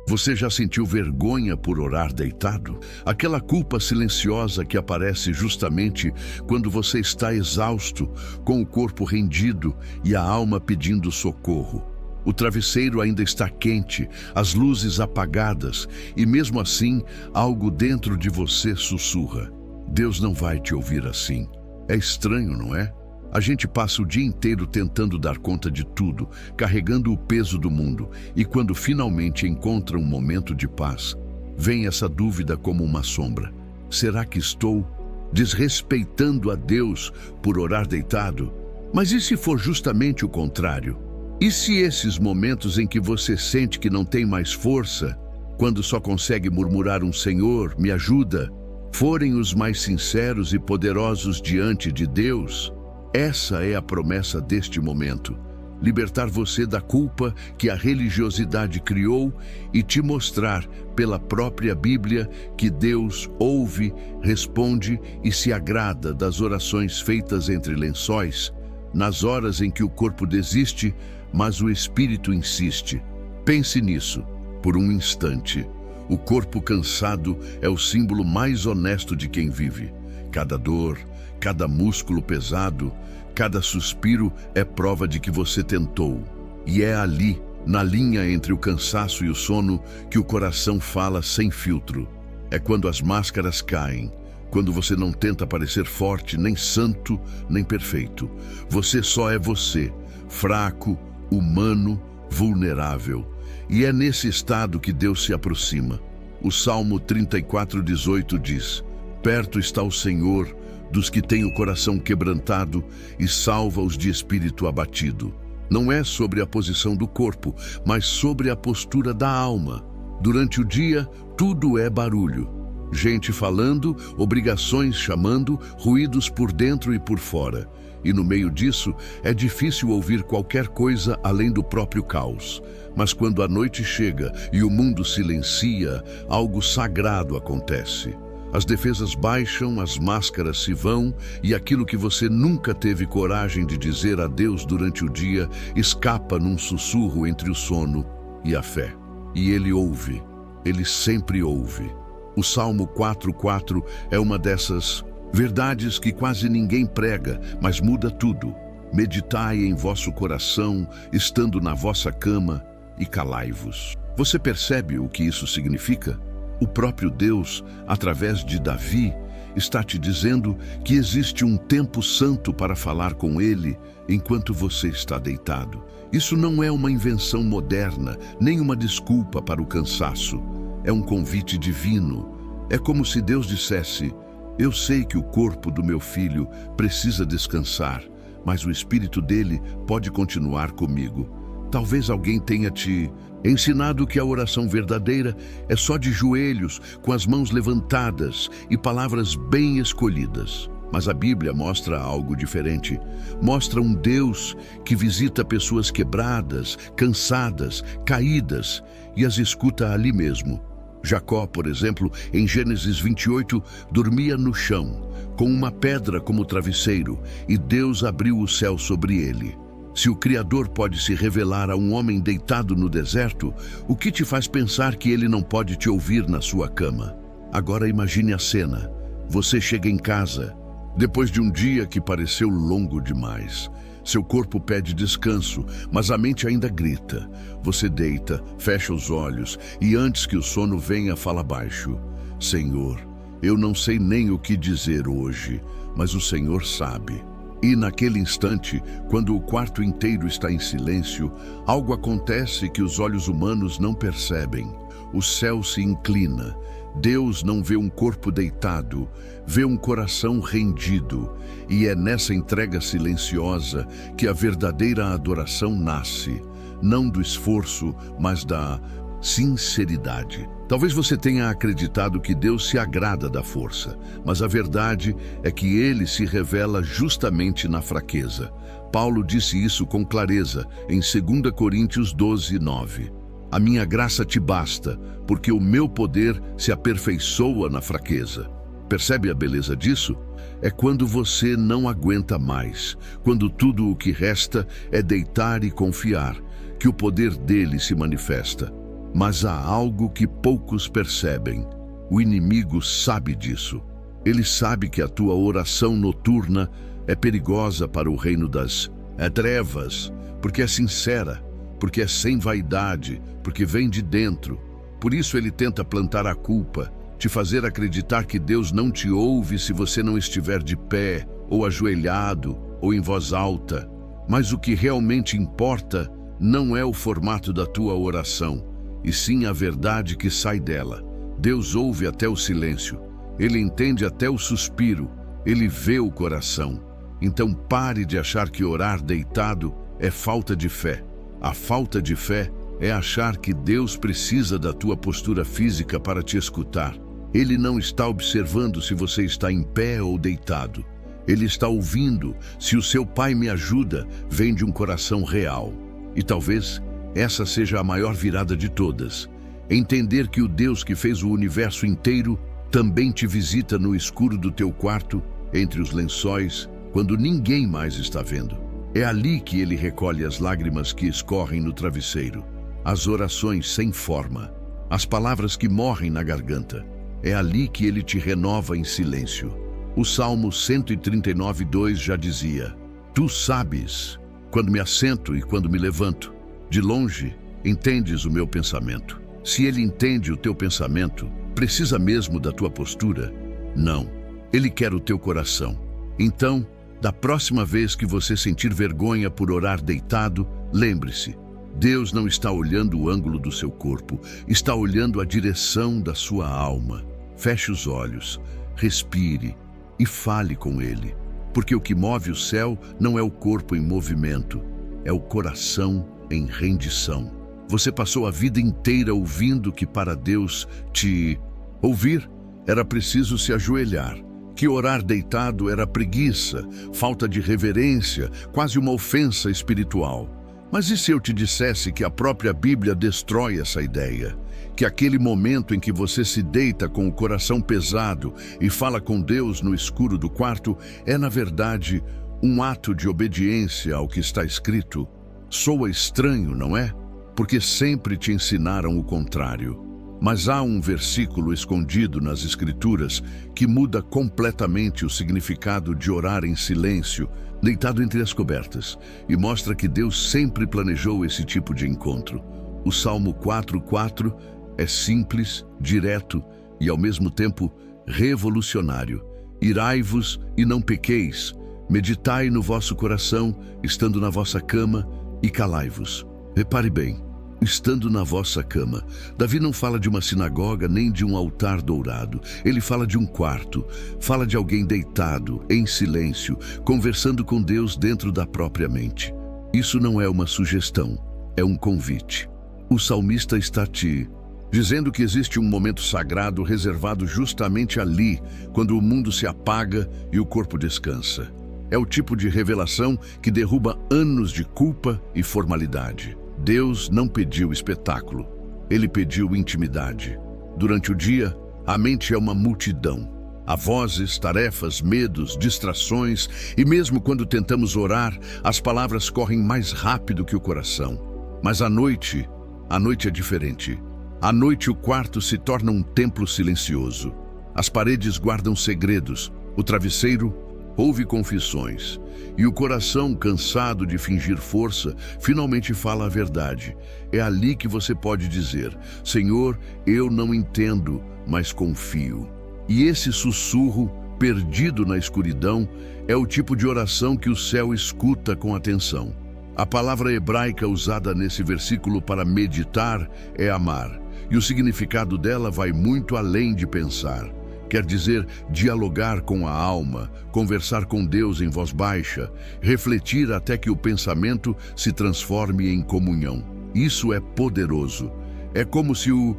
Você já sentiu vergonha por orar deitado? Aquela culpa silenciosa que aparece justamente quando você está exausto, com o corpo rendido e a alma pedindo socorro. O travesseiro ainda está quente, as luzes apagadas, e mesmo assim, algo dentro de você sussurra: Deus não vai te ouvir assim. É estranho, não é? A gente passa o dia inteiro tentando dar conta de tudo, carregando o peso do mundo, e quando finalmente encontra um momento de paz, vem essa dúvida como uma sombra. Será que estou desrespeitando a Deus por orar deitado? Mas e se for justamente o contrário? E se esses momentos em que você sente que não tem mais força, quando só consegue murmurar um Senhor, me ajuda, forem os mais sinceros e poderosos diante de Deus? Essa é a promessa deste momento: libertar você da culpa que a religiosidade criou e te mostrar pela própria Bíblia que Deus ouve, responde e se agrada das orações feitas entre lençóis, nas horas em que o corpo desiste, mas o espírito insiste. Pense nisso por um instante. O corpo cansado é o símbolo mais honesto de quem vive. Cada dor, cada músculo pesado, cada suspiro é prova de que você tentou. E é ali, na linha entre o cansaço e o sono, que o coração fala sem filtro. É quando as máscaras caem, quando você não tenta parecer forte, nem santo, nem perfeito. Você só é você, fraco, humano, vulnerável. E é nesse estado que Deus se aproxima. O Salmo 34:18 diz: Perto está o Senhor dos que têm o coração quebrantado e salva-os de espírito abatido. Não é sobre a posição do corpo, mas sobre a postura da alma. Durante o dia, tudo é barulho. Gente falando, obrigações chamando, ruídos por dentro e por fora. E no meio disso, é difícil ouvir qualquer coisa além do próprio caos. Mas quando a noite chega e o mundo silencia, algo sagrado acontece. As defesas baixam, as máscaras se vão e aquilo que você nunca teve coragem de dizer a Deus durante o dia escapa num sussurro entre o sono e a fé. E Ele ouve, Ele sempre ouve. O Salmo 4:4 é uma dessas verdades que quase ninguém prega, mas muda tudo. Meditai em vosso coração, estando na vossa cama, e calai-vos. Você percebe o que isso significa? O próprio Deus, através de Davi, está te dizendo que existe um tempo santo para falar com Ele enquanto você está deitado. Isso não é uma invenção moderna, nem uma desculpa para o cansaço. É um convite divino. É como se Deus dissesse: eu sei que o corpo do meu filho precisa descansar, mas o espírito dele pode continuar comigo. Talvez alguém tenha te ensinado que a oração verdadeira é só de joelhos, com as mãos levantadas e palavras bem escolhidas. Mas a Bíblia mostra algo diferente. Mostra um Deus que visita pessoas quebradas, cansadas, caídas e as escuta ali mesmo. Jacó, por exemplo, em Gênesis 28, dormia no chão, com uma pedra como travesseiro, e Deus abriu o céu sobre ele. Se o Criador pode se revelar a um homem deitado no deserto, o que te faz pensar que ele não pode te ouvir na sua cama? Agora imagine a cena. Você chega em casa, depois de um dia que pareceu longo demais. Seu corpo pede descanso, mas a mente ainda grita. Você deita, fecha os olhos e antes que o sono venha, fala baixo: Senhor, eu não sei nem o que dizer hoje, mas o Senhor sabe. E naquele instante, quando o quarto inteiro está em silêncio, algo acontece que os olhos humanos não percebem. O céu se inclina. Deus não vê um corpo deitado, vê um coração rendido. E é nessa entrega silenciosa que a verdadeira adoração nasce, não do esforço, mas da sinceridade. Talvez você tenha acreditado que Deus se agrada da força, mas a verdade é que Ele se revela justamente na fraqueza. Paulo disse isso com clareza em 2 Coríntios 12:9. A minha graça te basta, porque o meu poder se aperfeiçoa na fraqueza. Percebe a beleza disso? É quando você não aguenta mais, quando tudo o que resta é deitar e confiar, que o poder dele se manifesta. Mas há algo que poucos percebem. O inimigo sabe disso. Ele sabe que a tua oração noturna é perigosa para o reino das trevas, porque é sincera, porque é sem vaidade, porque vem de dentro. Por isso ele tenta plantar a culpa, te fazer acreditar que Deus não te ouve se você não estiver de pé, ou ajoelhado, ou em voz alta. Mas o que realmente importa não é o formato da tua oração, e sim a verdade que sai dela. Deus ouve até o silêncio, Ele entende até o suspiro, Ele vê o coração. Então pare de achar que orar deitado é falta de fé. A falta de fé é achar que Deus precisa da tua postura física para te escutar. Ele não está observando se você está em pé ou deitado. Ele está ouvindo se o seu Pai me ajuda vem de um coração real. E talvez essa seja a maior virada de todas. Entender que o Deus que fez o universo inteiro também te visita no escuro do teu quarto, entre os lençóis, quando ninguém mais está vendo. É ali que Ele recolhe as lágrimas que escorrem no travesseiro, as orações sem forma, as palavras que morrem na garganta. É ali que Ele te renova em silêncio. O Salmo 139:2 já dizia: Tu sabes quando me assento e quando me levanto. De longe, entendes o meu pensamento. Se Ele entende o teu pensamento, precisa mesmo da tua postura? Não. Ele quer o teu coração. Então, da próxima vez que você sentir vergonha por orar deitado, lembre-se, Deus não está olhando o ângulo do seu corpo, está olhando a direção da sua alma. Feche os olhos, respire e fale com Ele, porque o que move o céu não é o corpo em movimento, é o coração em rendição. Você passou a vida inteira ouvindo que para Deus te ouvir era preciso se ajoelhar, que orar deitado era preguiça, falta de reverência, quase uma ofensa espiritual. Mas e se eu te dissesse que a própria Bíblia destrói essa ideia? Que aquele momento em que você se deita com o coração pesado e fala com Deus no escuro do quarto é, na verdade, um ato de obediência ao que está escrito? Soa estranho, não é? Porque sempre te ensinaram o contrário. Mas há um versículo escondido nas Escrituras que muda completamente o significado de orar em silêncio, deitado entre as cobertas, e mostra que Deus sempre planejou esse tipo de encontro. O Salmo 4:4 é simples, direto e, ao mesmo tempo, revolucionário. Irai-vos e não pequeis, meditai no vosso coração, estando na vossa cama, e calai-vos. Repare bem, estando na vossa cama. Davi não fala de uma sinagoga nem de um altar dourado. Ele fala de um quarto, fala de alguém deitado, em silêncio, conversando com Deus dentro da própria mente. Isso não é uma sugestão, é um convite. O salmista está te dizendo que existe um momento sagrado reservado justamente ali, quando o mundo se apaga e o corpo descansa. É o tipo de revelação que derruba anos de culpa e formalidade. Deus não pediu espetáculo, Ele pediu intimidade. Durante o dia, a mente é uma multidão. Há vozes, tarefas, medos, distrações, e mesmo quando tentamos orar, as palavras correm mais rápido que o coração. Mas à noite é diferente. À noite o quarto se torna um templo silencioso. As paredes guardam segredos, o travesseiro ouve confissões, e o coração, cansado de fingir força, finalmente fala a verdade. É ali que você pode dizer: Senhor, eu não entendo, mas confio. E esse sussurro, perdido na escuridão, é o tipo de oração que o céu escuta com atenção. A palavra hebraica usada nesse versículo para meditar é amar, e o significado dela vai muito além de pensar. Quer dizer, dialogar com a alma, conversar com Deus em voz baixa, refletir até que o pensamento se transforme em comunhão. Isso é poderoso. É como se o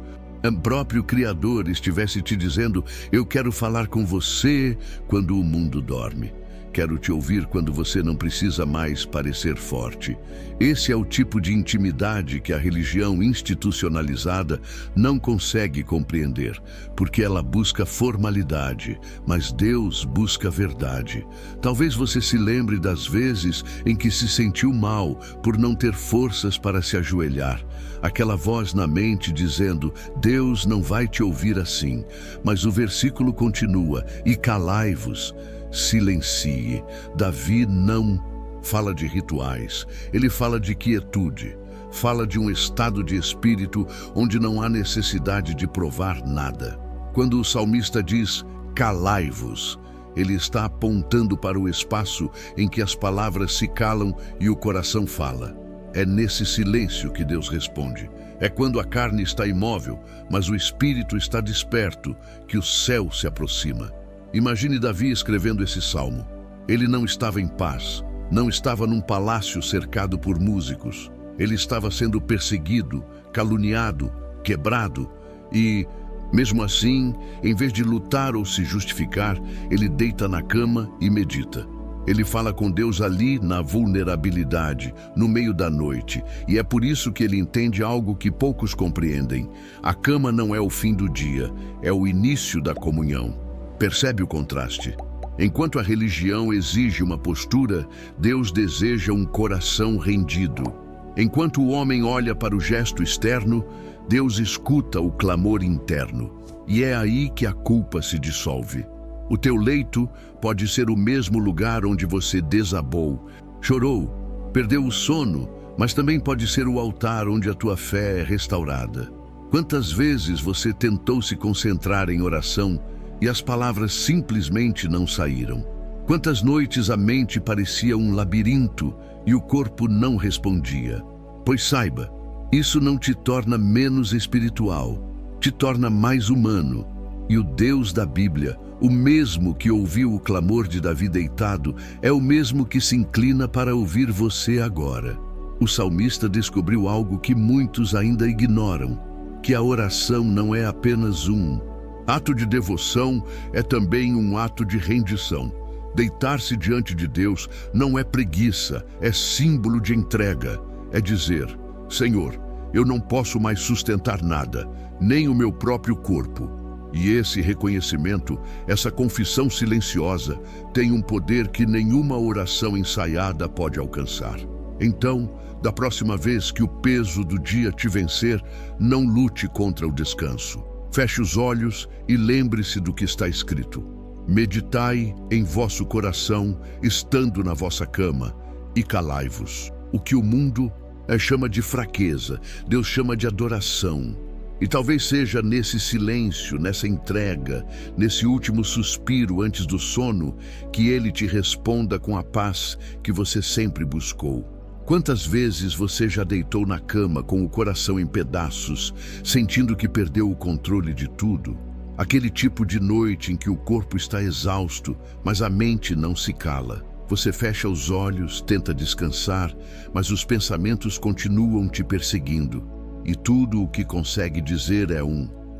próprio Criador estivesse te dizendo: eu quero falar com você quando o mundo dorme. Quero te ouvir quando você não precisa mais parecer forte. Esse é o tipo de intimidade que a religião institucionalizada não consegue compreender, porque ela busca formalidade, mas Deus busca verdade. Talvez você se lembre das vezes em que se sentiu mal por não ter forças para se ajoelhar. Aquela voz na mente dizendo: Deus não vai te ouvir assim. Mas o versículo continua: e calai-vos. Silencie. Davi não fala de rituais, ele fala de quietude, fala de um estado de espírito onde não há necessidade de provar nada. Quando o salmista diz calai-vos, ele está apontando para o espaço em que as palavras se calam e o coração fala. É nesse silêncio que Deus responde. É quando a carne está imóvel, mas o espírito está desperto, que o céu se aproxima. Imagine Davi escrevendo esse salmo. Ele não estava em paz, não estava num palácio cercado por músicos. Ele estava sendo perseguido, caluniado, quebrado e, mesmo assim, em vez de lutar ou se justificar, ele deita na cama e medita. Ele fala com Deus ali na vulnerabilidade, no meio da noite, e é por isso que ele entende algo que poucos compreendem. A cama não é o fim do dia, é o início da comunhão. Percebe o contraste? Enquanto a religião exige uma postura, Deus deseja um coração rendido. Enquanto o homem olha para o gesto externo, Deus escuta o clamor interno. E é aí que a culpa se dissolve. O teu leito pode ser o mesmo lugar onde você desabou, chorou, perdeu o sono, mas também pode ser o altar onde a tua fé é restaurada. Quantas vezes você tentou se concentrar em oração e as palavras simplesmente não saíram? Quantas noites a mente parecia um labirinto e o corpo não respondia? Pois saiba, isso não te torna menos espiritual, te torna mais humano. E o Deus da Bíblia, o mesmo que ouviu o clamor de Davi deitado, é o mesmo que se inclina para ouvir você agora. O salmista descobriu algo que muitos ainda ignoram, que a oração não é apenas um ato de devoção, é também um ato de rendição. Deitar-se diante de Deus não é preguiça, é símbolo de entrega. É dizer: Senhor, eu não posso mais sustentar nada, nem o meu próprio corpo. E esse reconhecimento, essa confissão silenciosa, tem um poder que nenhuma oração ensaiada pode alcançar. Então, da próxima vez que o peso do dia te vencer, não lute contra o descanso. Feche os olhos e lembre-se do que está escrito. Meditai em vosso coração, estando na vossa cama, e calai-vos. O que o mundo chama de fraqueza, Deus chama de adoração. E talvez seja nesse silêncio, nessa entrega, nesse último suspiro antes do sono, que Ele te responda com a paz que você sempre buscou. Quantas vezes você já deitou na cama com o coração em pedaços, sentindo que perdeu o controle de tudo? Aquele tipo de noite em que o corpo está exausto, mas a mente não se cala. Você fecha os olhos, tenta descansar, mas os pensamentos continuam te perseguindo. E tudo o que consegue dizer é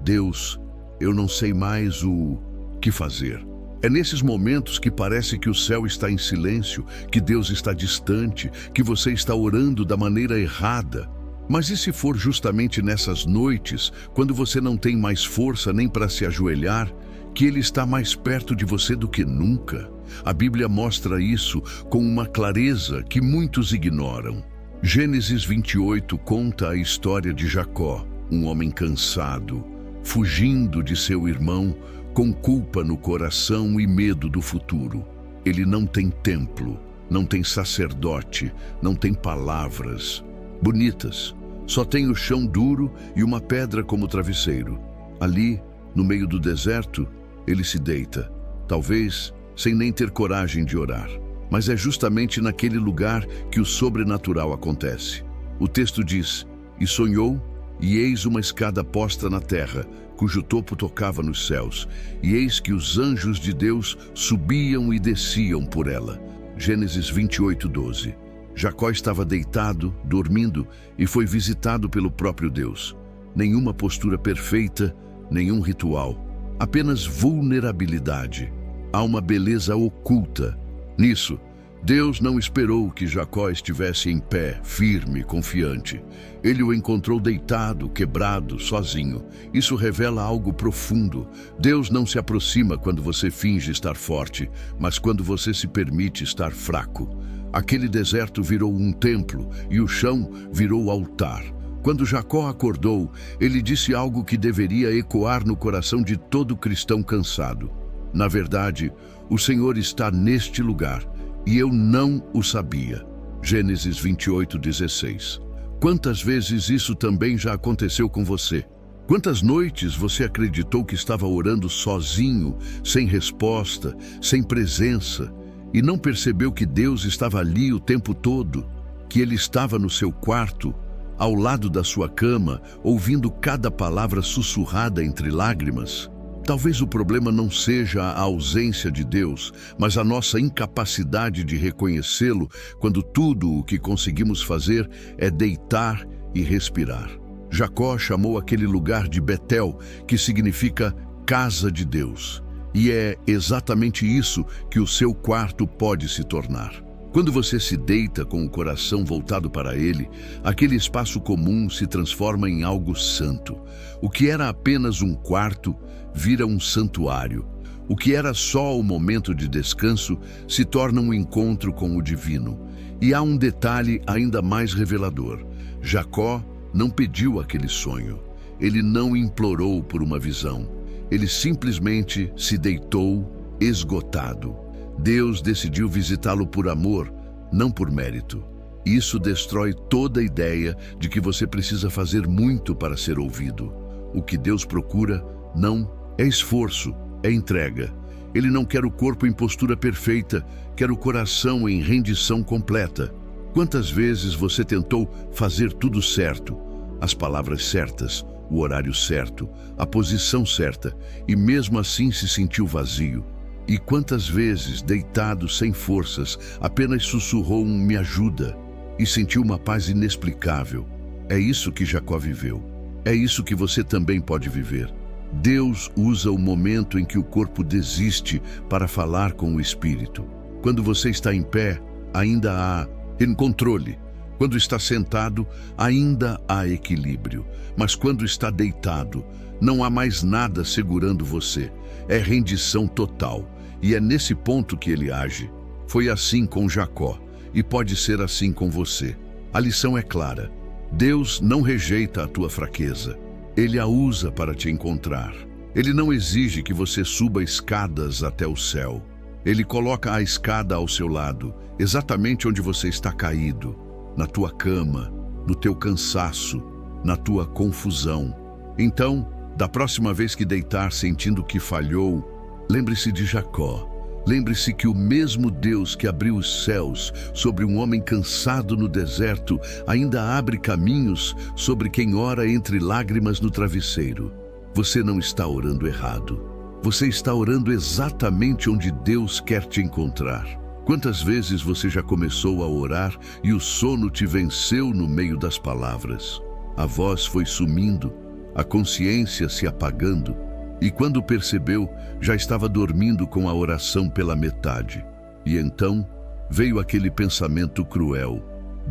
Deus, eu não sei mais o que fazer. É nesses momentos que parece que o céu está em silêncio, que Deus está distante, que você está orando da maneira errada. Mas e se for justamente nessas noites, quando você não tem mais força nem para se ajoelhar, que Ele está mais perto de você do que nunca? A Bíblia mostra isso com uma clareza que muitos ignoram. Gênesis 28 conta a história de Jacó, um homem cansado, fugindo de seu irmão, com culpa no coração e medo do futuro. Ele não tem templo, não tem sacerdote, não tem palavras bonitas. Só tem o chão duro e uma pedra como travesseiro. Ali, no meio do deserto, ele se deita, talvez sem nem ter coragem de orar. Mas é justamente naquele lugar que o sobrenatural acontece. O texto diz: e sonhou, e eis uma escada posta na terra, cujo topo tocava nos céus, e eis que os anjos de Deus subiam e desciam por ela. Gênesis 28:12. Jacó estava deitado, dormindo, e foi visitado pelo próprio Deus. Nenhuma postura perfeita, nenhum ritual, apenas vulnerabilidade. Há uma beleza oculta Nisso, Deus não esperou que Jacó estivesse em pé, firme, confiante. Ele o encontrou deitado, quebrado, sozinho. Isso revela algo profundo. Deus não se aproxima quando você finge estar forte, mas quando você se permite estar fraco. Aquele deserto virou um templo e o chão virou altar. Quando Jacó acordou, ele disse algo que deveria ecoar no coração de todo cristão cansado. Na verdade, o Senhor está neste lugar. E eu não o sabia. Gênesis 28:16. Quantas vezes isso também já aconteceu com você? Quantas noites você acreditou que estava orando sozinho, sem resposta, sem presença, e não percebeu que Deus estava ali o tempo todo, que Ele estava no seu quarto, ao lado da sua cama, ouvindo cada palavra sussurrada entre lágrimas? Talvez o problema não seja a ausência de Deus, mas a nossa incapacidade de reconhecê-lo quando tudo o que conseguimos fazer é deitar e respirar. Jacó chamou aquele lugar de Betel, que significa casa de Deus. E é exatamente isso que o seu quarto pode se tornar. Quando você se deita com o coração voltado para Ele, aquele espaço comum se transforma em algo santo. O que era apenas um quarto vira um santuário. O que era só o momento de descanso se torna um encontro com o divino. E há um detalhe ainda mais revelador. Jacó não pediu aquele sonho. Ele não implorou por uma visão. Ele simplesmente se deitou esgotado. Deus decidiu visitá-lo por amor, não por mérito. Isso destrói toda a ideia de que você precisa fazer muito para ser ouvido. O que Deus procura não é esforço, é entrega. Ele não quer o corpo em postura perfeita, quer o coração em rendição completa. Quantas vezes você tentou fazer tudo certo, as palavras certas, o horário certo, a posição certa, e mesmo assim se sentiu vazio? E quantas vezes, deitado sem forças, apenas sussurrou um "me ajuda" e sentiu uma paz inexplicável? É isso que Jacó viveu. É isso que você também pode viver. Deus usa o momento em que o corpo desiste para falar com o espírito. Quando você está em pé, ainda há controle. Quando está sentado, ainda há equilíbrio. Mas quando está deitado, não há mais nada segurando você. É rendição total. E é nesse ponto que ele age. Foi assim com Jacó, e pode ser assim com você. A lição é clara. Deus não rejeita a tua fraqueza. Ele a usa para te encontrar. Ele não exige que você suba escadas até o céu. Ele coloca a escada ao seu lado, exatamente onde você está caído, na tua cama, no teu cansaço, na tua confusão. Então, da próxima vez que deitar sentindo que falhou, lembre-se de Jacó. Lembre-se que o mesmo Deus que abriu os céus sobre um homem cansado no deserto ainda abre caminhos sobre quem ora entre lágrimas no travesseiro. Você não está orando errado. Você está orando exatamente onde Deus quer te encontrar. Quantas vezes você já começou a orar e o sono te venceu no meio das palavras? A voz foi sumindo, a consciência se apagando. E quando percebeu, já estava dormindo com a oração pela metade. E então veio aquele pensamento cruel: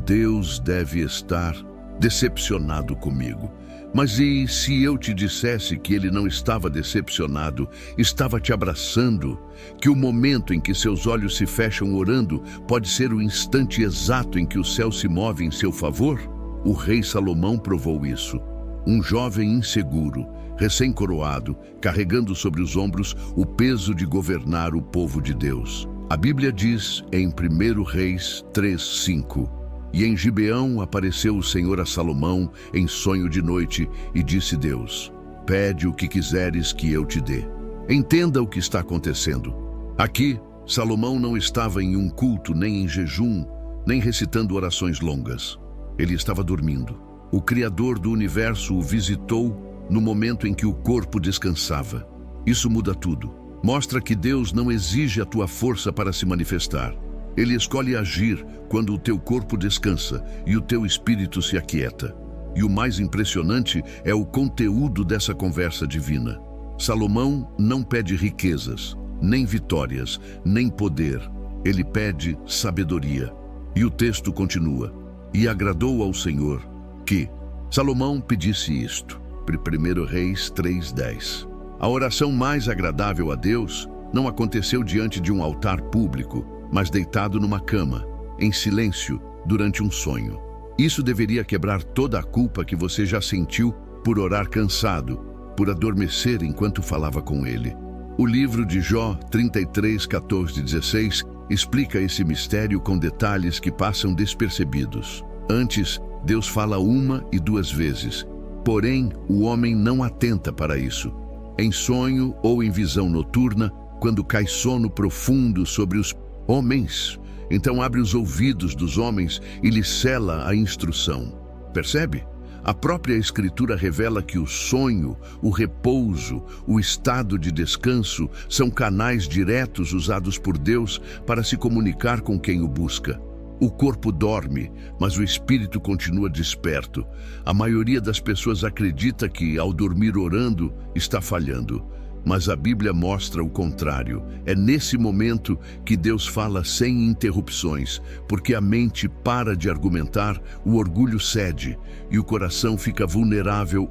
Deus deve estar decepcionado comigo. Mas e se eu te dissesse que ele não estava decepcionado, estava te abraçando, que o momento em que seus olhos se fecham orando pode ser o instante exato em que o céu se move em seu favor? O rei Salomão provou isso. Um jovem inseguro, recém-coroado, carregando sobre os ombros o peso de governar o povo de Deus. A Bíblia diz em 1 Reis 3:5: E em Gibeão apareceu o Senhor a Salomão em sonho de noite e disse Deus: Pede o que quiseres que eu te dê. Entenda o que está acontecendo. Aqui, Salomão não estava em um culto, nem em jejum, nem recitando orações longas. Ele estava dormindo. O Criador do universo o visitou no momento em que o corpo descansava. Isso muda tudo. Mostra que Deus não exige a tua força para se manifestar. Ele escolhe agir quando o teu corpo descansa e o teu espírito se aquieta. E o mais impressionante é o conteúdo dessa conversa divina. Salomão não pede riquezas, nem vitórias, nem poder. Ele pede sabedoria. E o texto continua: e agradou ao Senhor que Salomão pedisse isto. 1 Reis 3:10. A oração mais agradável a Deus não aconteceu diante de um altar público, mas deitado numa cama, em silêncio, durante um sonho. Isso deveria quebrar toda a culpa que você já sentiu por orar cansado, por adormecer enquanto falava com ele. O livro de Jó 33:14-16 explica esse mistério com detalhes que passam despercebidos. Antes, Deus fala uma e duas vezes, porém o homem não atenta para isso. Em sonho ou em visão noturna, quando cai sono profundo sobre os homens, então abre os ouvidos dos homens e lhes cela a instrução. Percebe? A própria Escritura revela que o sonho, o repouso, o estado de descanso são canais diretos usados por Deus para se comunicar com quem o busca. O corpo dorme, mas o espírito continua desperto. A maioria das pessoas acredita que, ao dormir orando, está falhando. Mas a Bíblia mostra o contrário. É nesse momento que Deus fala sem interrupções, porque a mente para de argumentar, o orgulho cede e o coração fica vulnerável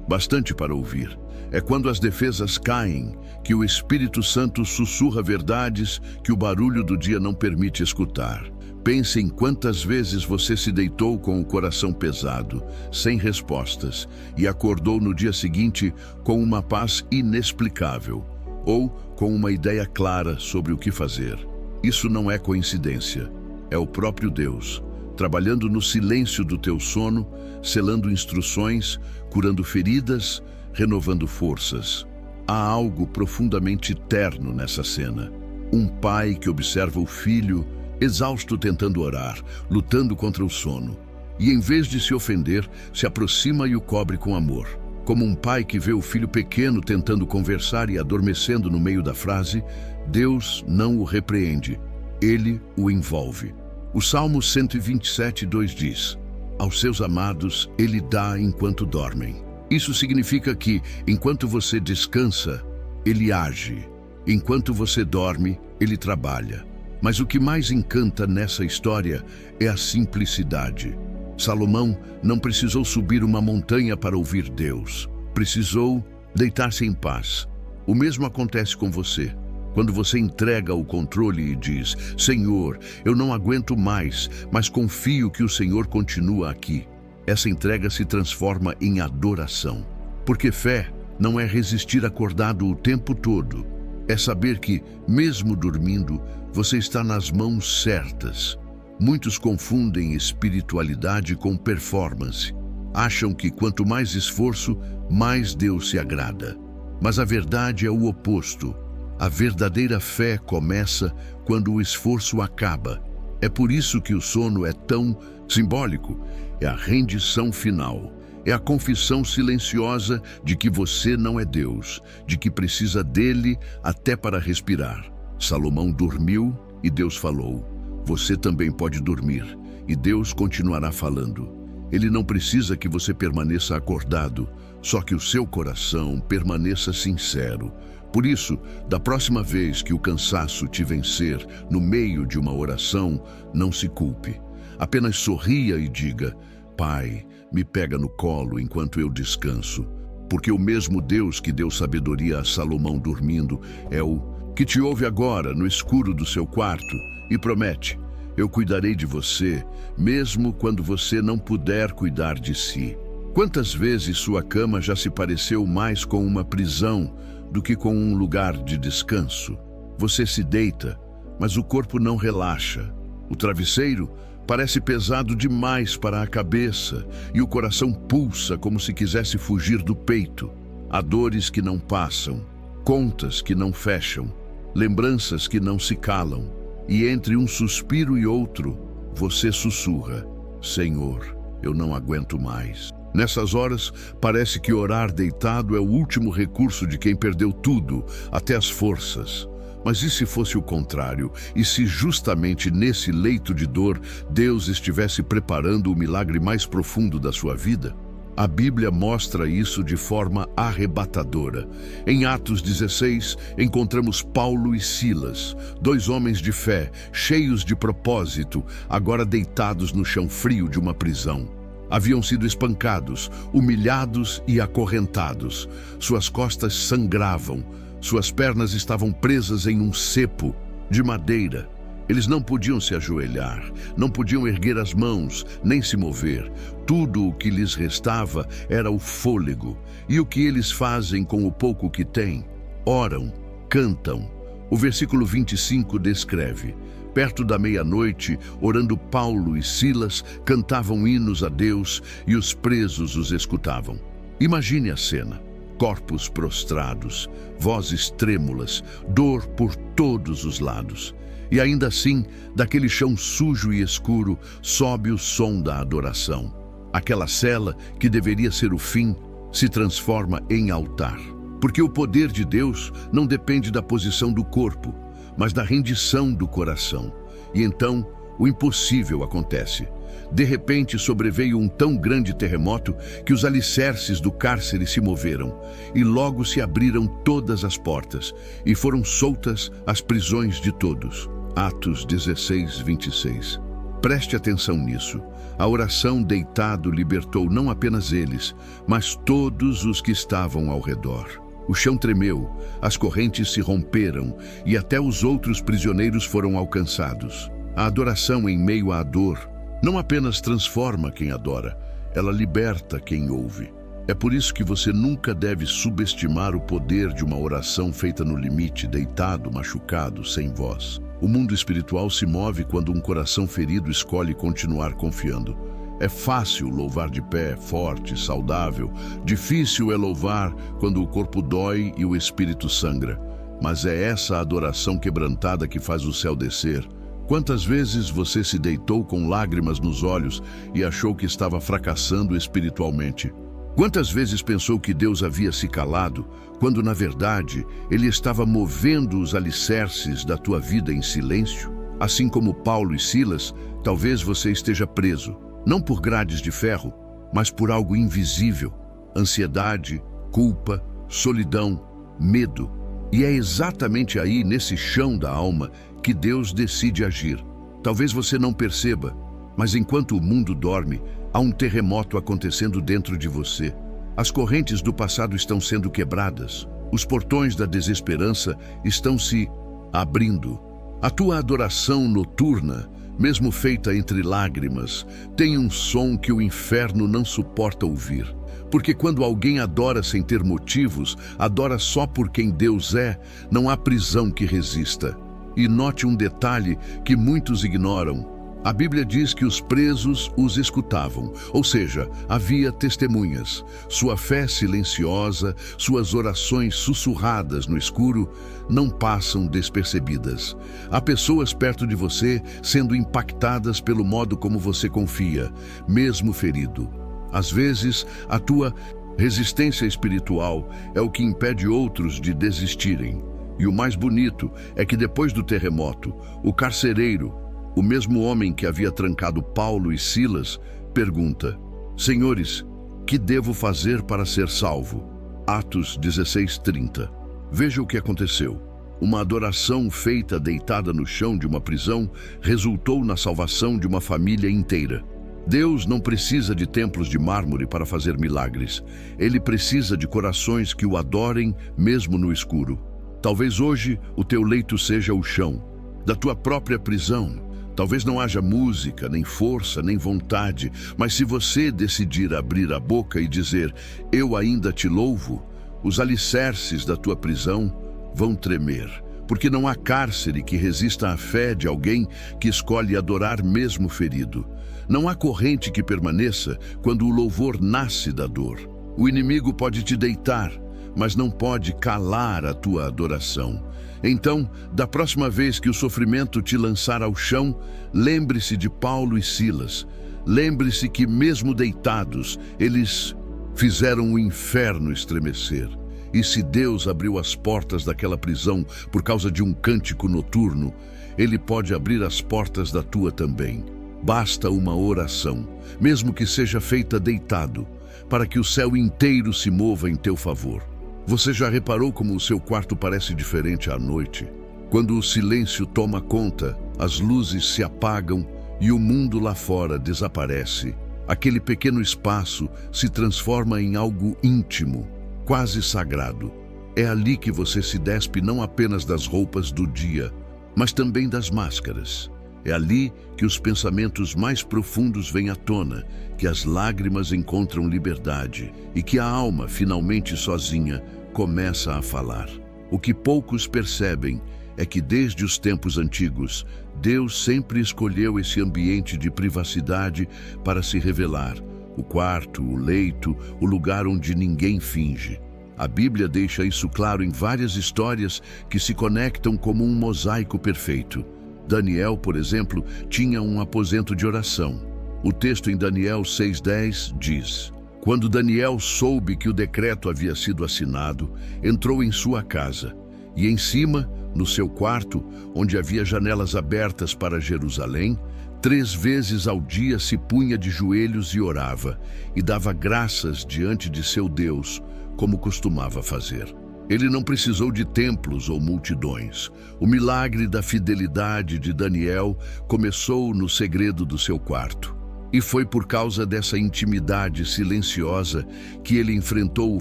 bastante para ouvir. É quando as defesas caem que o Espírito Santo sussurra verdades que o barulho do dia não permite escutar. Pense em quantas vezes você se deitou com o coração pesado, sem respostas, e acordou no dia seguinte com uma paz inexplicável, ou com uma ideia clara sobre o que fazer. Isso não é coincidência, é o próprio Deus, trabalhando no silêncio do teu sono, selando instruções, curando feridas, renovando forças. Há algo profundamente terno nessa cena. Um pai que observa o filho exausto tentando orar, lutando contra o sono. E em vez de se ofender, se aproxima e o cobre com amor. Como um pai que vê o filho pequeno tentando conversar e adormecendo no meio da frase, Deus não o repreende, ele o envolve. O Salmo 127:2 diz: aos seus amados ele dá enquanto dormem. Isso significa que, enquanto você descansa, ele age. Enquanto você dorme, ele trabalha. Mas o que mais encanta nessa história é a simplicidade. Salomão não precisou subir uma montanha para ouvir Deus. Precisou deitar-se em paz. O mesmo acontece com você. Quando você entrega o controle e diz: Senhor, eu não aguento mais, mas confio que o Senhor continua aqui. Essa entrega se transforma em adoração. Porque fé não é resistir acordado o tempo todo. É saber que, mesmo dormindo, você está nas mãos certas. Muitos confundem espiritualidade com performance. Acham que quanto mais esforço, mais Deus se agrada. Mas a verdade é o oposto. A verdadeira fé começa quando o esforço acaba. É por isso que o sono é tão simbólico. É a rendição final. É a confissão silenciosa de que você não é Deus, de que precisa dele até para respirar. Salomão dormiu e Deus falou. Você também pode dormir e Deus continuará falando. Ele não precisa que você permaneça acordado, só que o seu coração permaneça sincero. Por isso, da próxima vez que o cansaço te vencer no meio de uma oração, não se culpe. Apenas sorria e diga: Pai, me pega no colo enquanto eu descanso. Porque o mesmo Deus que deu sabedoria a Salomão dormindo é o que te ouve agora no escuro do seu quarto e promete: eu cuidarei de você, mesmo quando você não puder cuidar de si. Quantas vezes sua cama já se pareceu mais com uma prisão do que com um lugar de descanso? Você se deita, mas o corpo não relaxa. O travesseiro parece pesado demais para a cabeça e o coração pulsa como se quisesse fugir do peito. Há dores que não passam, contas que não fecham, lembranças que não se calam. E entre um suspiro e outro, você sussurra: Senhor, eu não aguento mais. Nessas horas, parece que orar deitado é o último recurso de quem perdeu tudo, até as forças. Mas e se fosse o contrário? E se justamente nesse leito de dor, Deus estivesse preparando o milagre mais profundo da sua vida? A Bíblia mostra isso de forma arrebatadora. Em Atos 16, encontramos Paulo e Silas, dois homens de fé, cheios de propósito, agora deitados no chão frio de uma prisão. Haviam sido espancados, humilhados e acorrentados. Suas costas sangravam, suas pernas estavam presas em um cepo de madeira. Eles não podiam se ajoelhar, não podiam erguer as mãos, nem se mover. Tudo o que lhes restava era o fôlego. E o que eles fazem com o pouco que têm? Oram, cantam. O versículo 25 descreve: perto da meia-noite, orando Paulo e Silas, cantavam hinos a Deus e os presos os escutavam. Imagine a cena. Corpos prostrados, vozes trêmulas, dor por todos os lados. E ainda assim, daquele chão sujo e escuro, sobe o som da adoração. Aquela cela, que deveria ser o fim, se transforma em altar. Porque o poder de Deus não depende da posição do corpo, mas da rendição do coração. E então, o impossível acontece. De repente sobreveio um tão grande terremoto que os alicerces do cárcere se moveram, e logo se abriram todas as portas, e foram soltas as prisões de todos. Atos 16, 26. Preste atenção nisso. A oração deitado libertou não apenas eles, mas todos os que estavam ao redor. O chão tremeu, as correntes se romperam, e até os outros prisioneiros foram alcançados. A adoração em meio à dor não apenas transforma quem adora, ela liberta quem ouve. É por isso que você nunca deve subestimar o poder de uma oração feita no limite, deitado, machucado, sem voz. O mundo espiritual se move quando um coração ferido escolhe continuar confiando. É fácil louvar de pé, forte, saudável. Difícil é louvar quando o corpo dói e o espírito sangra. Mas é essa adoração quebrantada que faz o céu descer. Quantas vezes você se deitou com lágrimas nos olhos e achou que estava fracassando espiritualmente? Quantas vezes pensou que Deus havia se calado, quando na verdade Ele estava movendo os alicerces da tua vida em silêncio? Assim como Paulo e Silas, talvez você esteja preso, não por grades de ferro, mas por algo invisível: ansiedade, culpa, solidão, medo. E é exatamente aí, nesse chão da alma, que Deus decide agir. Talvez você não perceba, mas enquanto o mundo dorme, há um terremoto acontecendo dentro de você. As correntes do passado estão sendo quebradas. Os portões da desesperança estão se abrindo. A tua adoração noturna, mesmo feita entre lágrimas, tem um som que o inferno não suporta ouvir. Porque quando alguém adora sem ter motivos, adora só por quem Deus é, não há prisão que resista. E note um detalhe que muitos ignoram. A Bíblia diz que os presos os escutavam, ou seja, havia testemunhas. Sua fé silenciosa, suas orações sussurradas no escuro, não passam despercebidas. Há pessoas perto de você sendo impactadas pelo modo como você confia, mesmo ferido. Às vezes, a tua resistência espiritual é o que impede outros de desistirem. E o mais bonito é que depois do terremoto, o carcereiro, o mesmo homem que havia trancado Paulo e Silas, pergunta: Senhores, que devo fazer para ser salvo? Atos 16:30. Veja o que aconteceu. Uma adoração feita deitada no chão de uma prisão resultou na salvação de uma família inteira. Deus não precisa de templos de mármore para fazer milagres. Ele precisa de corações que o adorem mesmo no escuro. Talvez hoje o teu leito seja o chão da tua própria prisão. Talvez não haja música, nem força, nem vontade, mas se você decidir abrir a boca e dizer: eu ainda te louvo, os alicerces da tua prisão vão tremer, porque não há cárcere que resista à fé de alguém que escolhe adorar mesmo ferido. Não há corrente que permaneça quando o louvor nasce da dor. O inimigo pode te deitar, mas não pode calar a tua adoração. Então, da próxima vez que o sofrimento te lançar ao chão, lembre-se de Paulo e Silas. Lembre-se que, mesmo deitados, eles fizeram o inferno estremecer. E se Deus abriu as portas daquela prisão por causa de um cântico noturno, Ele pode abrir as portas da tua também. Basta uma oração, mesmo que seja feita deitado. para que o céu inteiro se mova em teu favor. Você já reparou como o seu quarto parece diferente à noite? Quando o silêncio toma conta, as luzes se apagam e o mundo lá fora desaparece. Aquele pequeno espaço se transforma em algo íntimo, quase sagrado. É ali que você se despe não apenas das roupas do dia, mas também das máscaras. É ali que os pensamentos mais profundos vêm à tona, que as lágrimas encontram liberdade e que a alma, finalmente sozinha, começa a falar. O que poucos percebem é que desde os tempos antigos, Deus sempre escolheu esse ambiente de privacidade para se revelar. O quarto, o leito, o lugar onde ninguém finge. A Bíblia deixa isso claro em várias histórias que se conectam como um mosaico perfeito. Daniel, por exemplo, tinha um aposento de oração. O texto em Daniel 6:10 diz: Quando Daniel soube que o decreto havia sido assinado, entrou em sua casa, e em cima, no seu quarto, onde havia janelas abertas para Jerusalém, 3 vezes ao dia se punha de joelhos e orava, e dava graças diante de seu Deus, como costumava fazer. Ele não precisou de templos ou multidões. O milagre da fidelidade de Daniel começou no segredo do seu quarto. E foi por causa dessa intimidade silenciosa que ele enfrentou o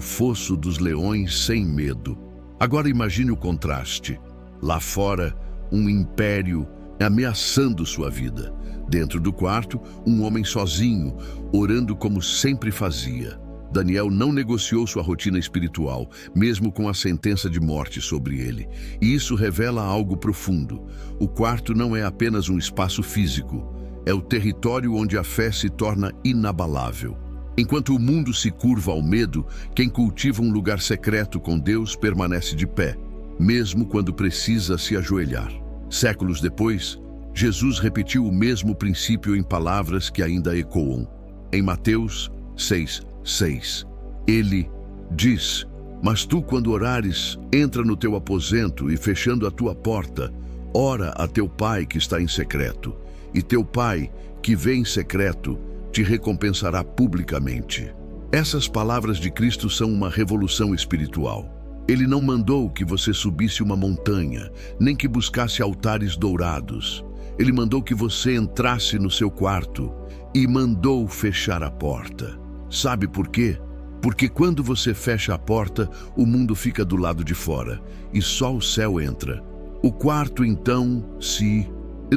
fosso dos leões sem medo. Agora imagine o contraste. Lá fora, um império ameaçando sua vida. Dentro do quarto, um homem sozinho, orando como sempre fazia. Daniel não negociou sua rotina espiritual, mesmo com a sentença de morte sobre ele. E isso revela algo profundo. O quarto não é apenas um espaço físico, é o território onde a fé se torna inabalável. Enquanto o mundo se curva ao medo, quem cultiva um lugar secreto com Deus permanece de pé, mesmo quando precisa se ajoelhar. Séculos depois, Jesus repetiu o mesmo princípio em palavras que ainda ecoam. Em Mateus 6:6, ele diz: Mas tu, quando orares, entra no teu aposento e, fechando a tua porta, ora a teu Pai que está em secreto, e teu Pai, que vê em secreto, te recompensará publicamente. Essas palavras de Cristo são uma revolução espiritual. Ele não mandou que você subisse uma montanha, nem que buscasse altares dourados. Ele mandou que você entrasse no seu quarto e mandou fechar a porta. Sabe por quê? Porque quando você fecha a porta, o mundo fica do lado de fora e só o céu entra. O quarto, então, se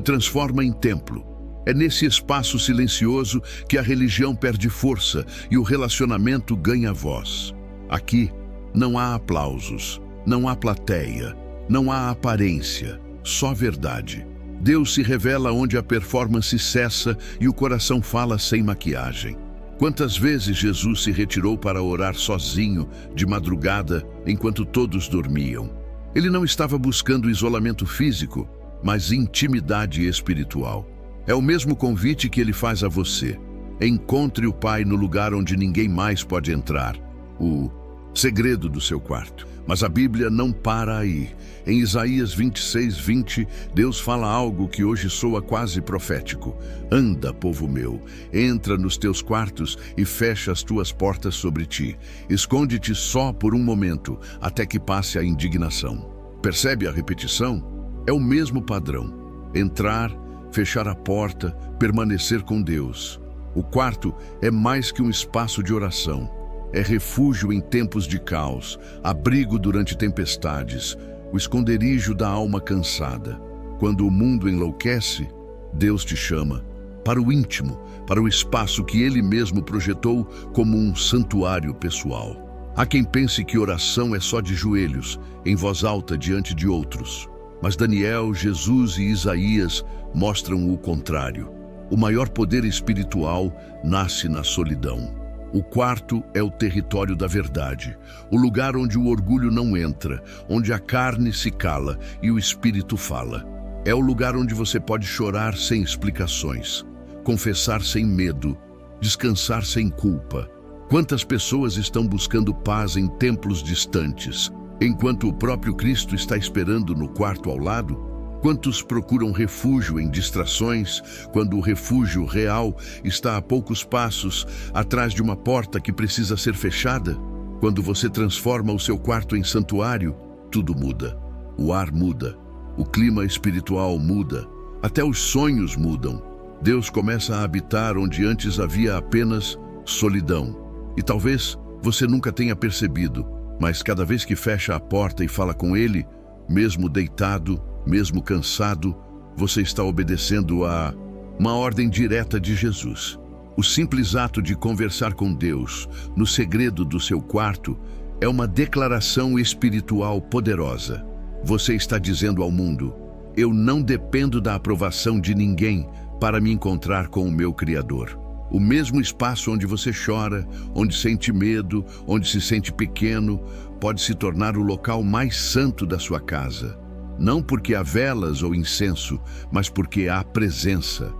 transforma em templo. É nesse espaço silencioso que a religião perde força e o relacionamento ganha voz. Aqui não há aplausos, não há plateia, não há aparência, só verdade. Deus se revela onde a performance cessa e o coração fala sem maquiagem. Quantas vezes Jesus se retirou para orar sozinho, de madrugada, enquanto todos dormiam? Ele não estava buscando isolamento físico, mas intimidade espiritual. É o mesmo convite que ele faz a você. Encontre o Pai no lugar onde ninguém mais pode entrar, o segredo do seu quarto. Mas a Bíblia não para aí. Em Isaías 26:20, Deus fala algo que hoje soa quase profético. Anda, povo meu, entra nos teus quartos e fecha as tuas portas sobre ti. Esconde-te só por um momento, até que passe a indignação. Percebe a repetição? É o mesmo padrão. Entrar, fechar a porta, permanecer com Deus. O quarto é mais que um espaço de oração. É refúgio em tempos de caos, abrigo durante tempestades, o esconderijo da alma cansada. Quando o mundo enlouquece, Deus te chama para o íntimo, para o espaço que Ele mesmo projetou como um santuário pessoal. Há quem pense que oração é só de joelhos, em voz alta diante de outros. Mas Daniel, Jesus e Isaías mostram o contrário. O maior poder espiritual nasce na solidão. O quarto é o território da verdade, o lugar onde o orgulho não entra, onde a carne se cala e o espírito fala. É o lugar onde você pode chorar sem explicações, confessar sem medo, descansar sem culpa. Quantas pessoas estão buscando paz em templos distantes, enquanto o próprio Cristo está esperando no quarto ao lado? Quantos procuram refúgio em distrações, quando o refúgio real está a poucos passos atrás de uma porta que precisa ser fechada? Quando você transforma o seu quarto em santuário, tudo muda. O ar muda, o clima espiritual muda, até os sonhos mudam. Deus começa a habitar onde antes havia apenas solidão. E talvez você nunca tenha percebido, mas cada vez que fecha a porta e fala com Ele, mesmo deitado, mesmo cansado, você está obedecendo a uma ordem direta de Jesus. O simples ato de conversar com Deus no segredo do seu quarto é uma declaração espiritual poderosa. Você está dizendo ao mundo: eu não dependo da aprovação de ninguém para me encontrar com o meu Criador. O mesmo espaço onde você chora, onde sente medo, onde se sente pequeno, pode se tornar o local mais santo da sua casa. Não porque há velas ou incenso, mas porque há a presença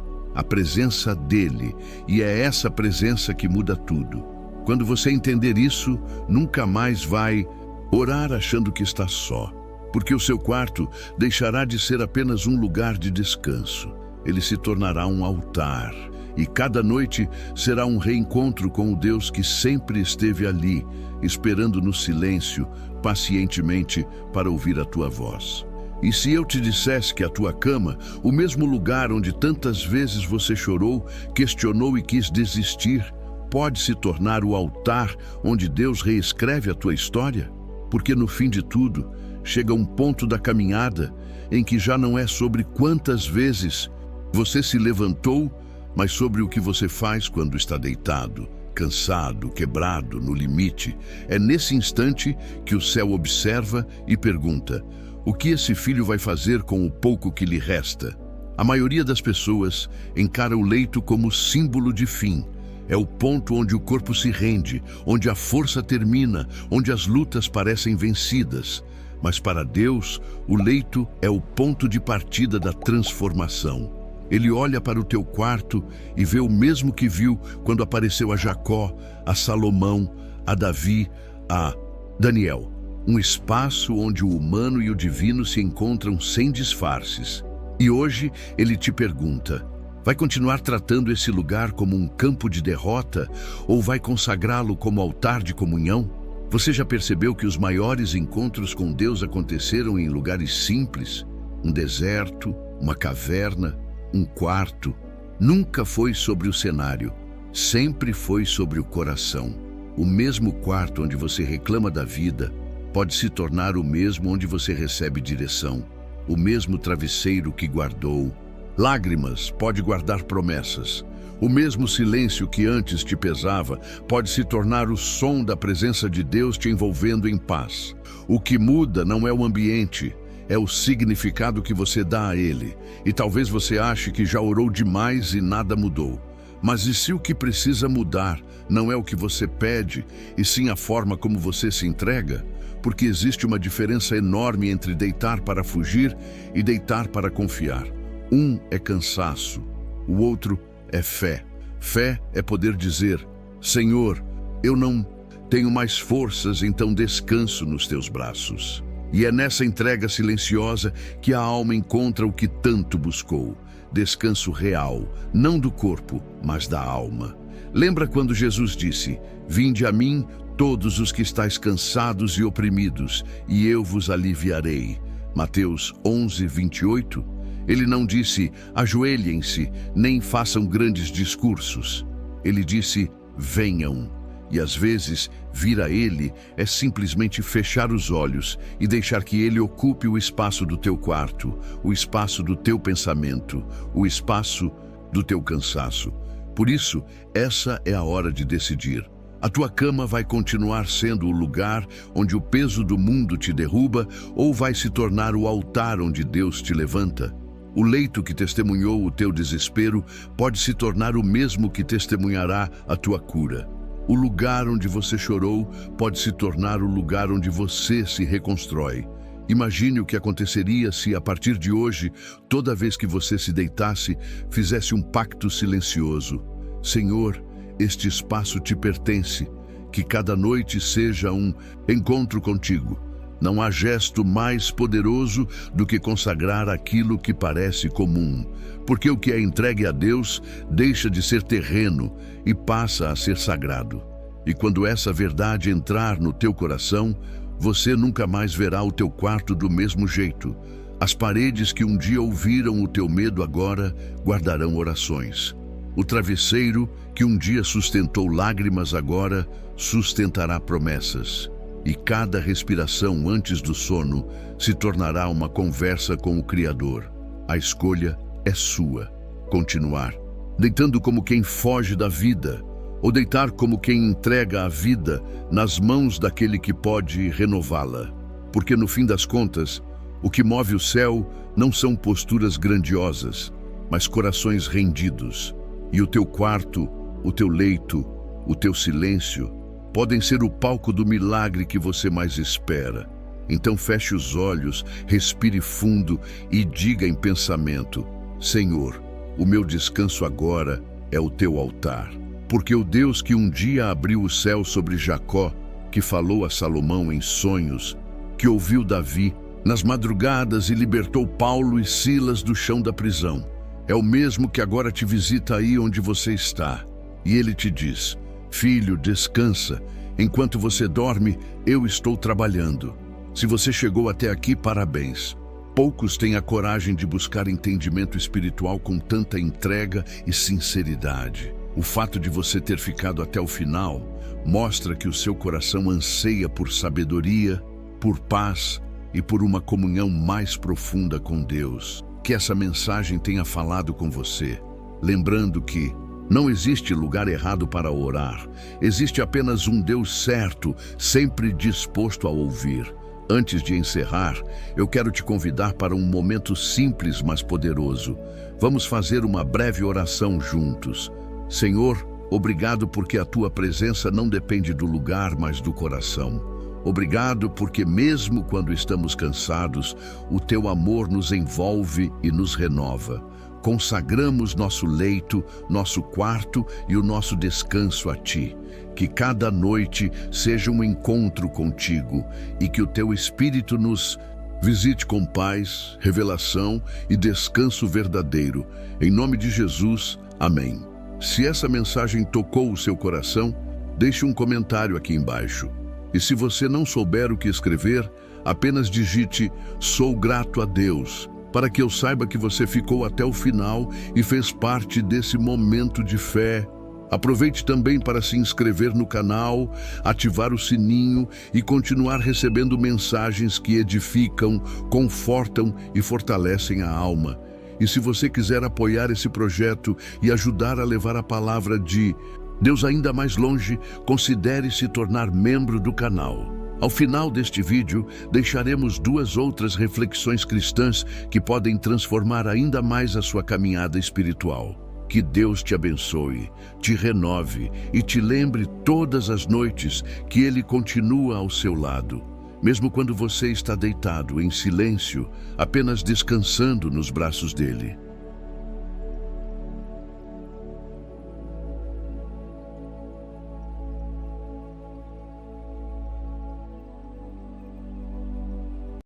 dele, e é essa presença que muda tudo. Quando você entender isso, nunca mais vai orar achando que está só, porque o seu quarto deixará de ser apenas um lugar de descanso. Ele se tornará um altar, e cada noite será um reencontro com o Deus que sempre esteve ali, esperando no silêncio, pacientemente, para ouvir a tua voz. E se eu te dissesse que a tua cama, o mesmo lugar onde tantas vezes você chorou, questionou e quis desistir, pode se tornar o altar onde Deus reescreve a tua história? Porque no fim de tudo, chega um ponto da caminhada em que já não é sobre quantas vezes você se levantou, mas sobre o que você faz quando está deitado, cansado, quebrado, no limite. É nesse instante que o céu observa e pergunta: o que esse filho vai fazer com o pouco que lhe resta? A maioria das pessoas encara o leito como símbolo de fim. É o ponto onde o corpo se rende, onde a força termina, onde as lutas parecem vencidas. Mas para Deus, o leito é o ponto de partida da transformação. Ele olha para o teu quarto e vê o mesmo que viu quando apareceu a Jacó, a Salomão, a Davi, a Daniel. Um espaço onde o humano e o divino se encontram sem disfarces. E hoje ele te pergunta: vai continuar tratando esse lugar como um campo de derrota ou vai consagrá-lo como altar de comunhão? Você já percebeu que os maiores encontros com Deus aconteceram em lugares simples? Um deserto, uma caverna, um quarto. Nunca foi sobre o cenário, sempre foi sobre o coração. O mesmo quarto onde você reclama da vida pode se tornar o mesmo onde você recebe direção. O mesmo travesseiro que guardou lágrimas pode guardar promessas. O mesmo silêncio que antes te pesava pode se tornar o som da presença de Deus te envolvendo em paz. O que muda não é o ambiente, é o significado que você dá a ele. E talvez você ache que já orou demais e nada mudou. Mas e se o que precisa mudar não é o que você pede, e sim a forma como você se entrega? Porque existe uma diferença enorme entre deitar para fugir e deitar para confiar. Um é cansaço, o outro é fé. Fé é poder dizer: Senhor, eu não tenho mais forças, então descanso nos teus braços. E é nessa entrega silenciosa que a alma encontra o que tanto buscou: descanso real, não do corpo, mas da alma. Lembra quando Jesus disse: vinde a mim todos os que estáis cansados e oprimidos, e eu vos aliviarei. Mateus 11, 28. Ele não disse: ajoelhem-se, nem façam grandes discursos. Ele disse: venham. E às vezes, vir a Ele é simplesmente fechar os olhos e deixar que Ele ocupe o espaço do teu quarto, o espaço do teu pensamento, o espaço do teu cansaço. Por isso, essa é a hora de decidir. A tua cama vai continuar sendo o lugar onde o peso do mundo te derruba ou vai se tornar o altar onde Deus te levanta? O leito que testemunhou o teu desespero pode se tornar o mesmo que testemunhará a tua cura. O lugar onde você chorou pode se tornar o lugar onde você se reconstrói. Imagine o que aconteceria se, a partir de hoje, toda vez que você se deitasse, fizesse um pacto silencioso. Senhor, este espaço te pertence. Que cada noite seja um encontro contigo. Não há gesto mais poderoso do que consagrar aquilo que parece comum, porque o que é entregue a Deus deixa de ser terreno e passa a ser sagrado. E quando essa verdade entrar no teu coração, você nunca mais verá o teu quarto do mesmo jeito. As paredes que um dia ouviram o teu medo agora guardarão orações. O travesseiro que um dia sustentou lágrimas agora sustentará promessas. E cada respiração antes do sono se tornará uma conversa com o Criador. A escolha é sua. Continuar, deitando como quem foge da vida, ou deitar como quem entrega a vida nas mãos daquele que pode renová-la. Porque no fim das contas, o que move o céu não são posturas grandiosas, mas corações rendidos. E o teu quarto, o teu leito, o teu silêncio podem ser o palco do milagre que você mais espera. Então feche os olhos, respire fundo e diga em pensamento: Senhor, o meu descanso agora é o teu altar. Porque o Deus que um dia abriu o céu sobre Jacó, que falou a Salomão em sonhos, que ouviu Davi nas madrugadas e libertou Paulo e Silas do chão da prisão, é o mesmo que agora te visita aí onde você está. E ele te diz: Filho, descansa. Enquanto você dorme, eu estou trabalhando. Se você chegou até aqui, parabéns. Poucos têm a coragem de buscar entendimento espiritual com tanta entrega e sinceridade. O fato de você ter ficado até o final mostra que o seu coração anseia por sabedoria, por paz e por uma comunhão mais profunda com Deus. Que essa mensagem tenha falado com você, lembrando que não existe lugar errado para orar. Existe apenas um Deus certo, sempre disposto a ouvir. Antes de encerrar, eu quero te convidar para um momento simples, mas poderoso. Vamos fazer uma breve oração juntos. Senhor, obrigado porque a tua presença não depende do lugar, mas do coração. Obrigado porque mesmo quando estamos cansados, o teu amor nos envolve e nos renova. Consagramos nosso leito, nosso quarto e o nosso descanso a ti. Que cada noite seja um encontro contigo e que o teu Espírito nos visite com paz, revelação e descanso verdadeiro. Em nome de Jesus, amém. Se essa mensagem tocou o seu coração, deixe um comentário aqui embaixo. E se você não souber o que escrever, apenas digite "Sou grato a Deus", para que eu saiba que você ficou até o final e fez parte desse momento de fé. Aproveite também para se inscrever no canal, ativar o sininho e continuar recebendo mensagens que edificam, confortam e fortalecem a alma. E se você quiser apoiar esse projeto e ajudar a levar a palavra de Deus ainda mais longe, considere se tornar membro do canal. Ao final deste vídeo, deixaremos 2 outras reflexões cristãs que podem transformar ainda mais a sua caminhada espiritual. Que Deus te abençoe, te renove e te lembre todas as noites que Ele continua ao seu lado. Mesmo quando você está deitado em silêncio, apenas descansando nos braços dele.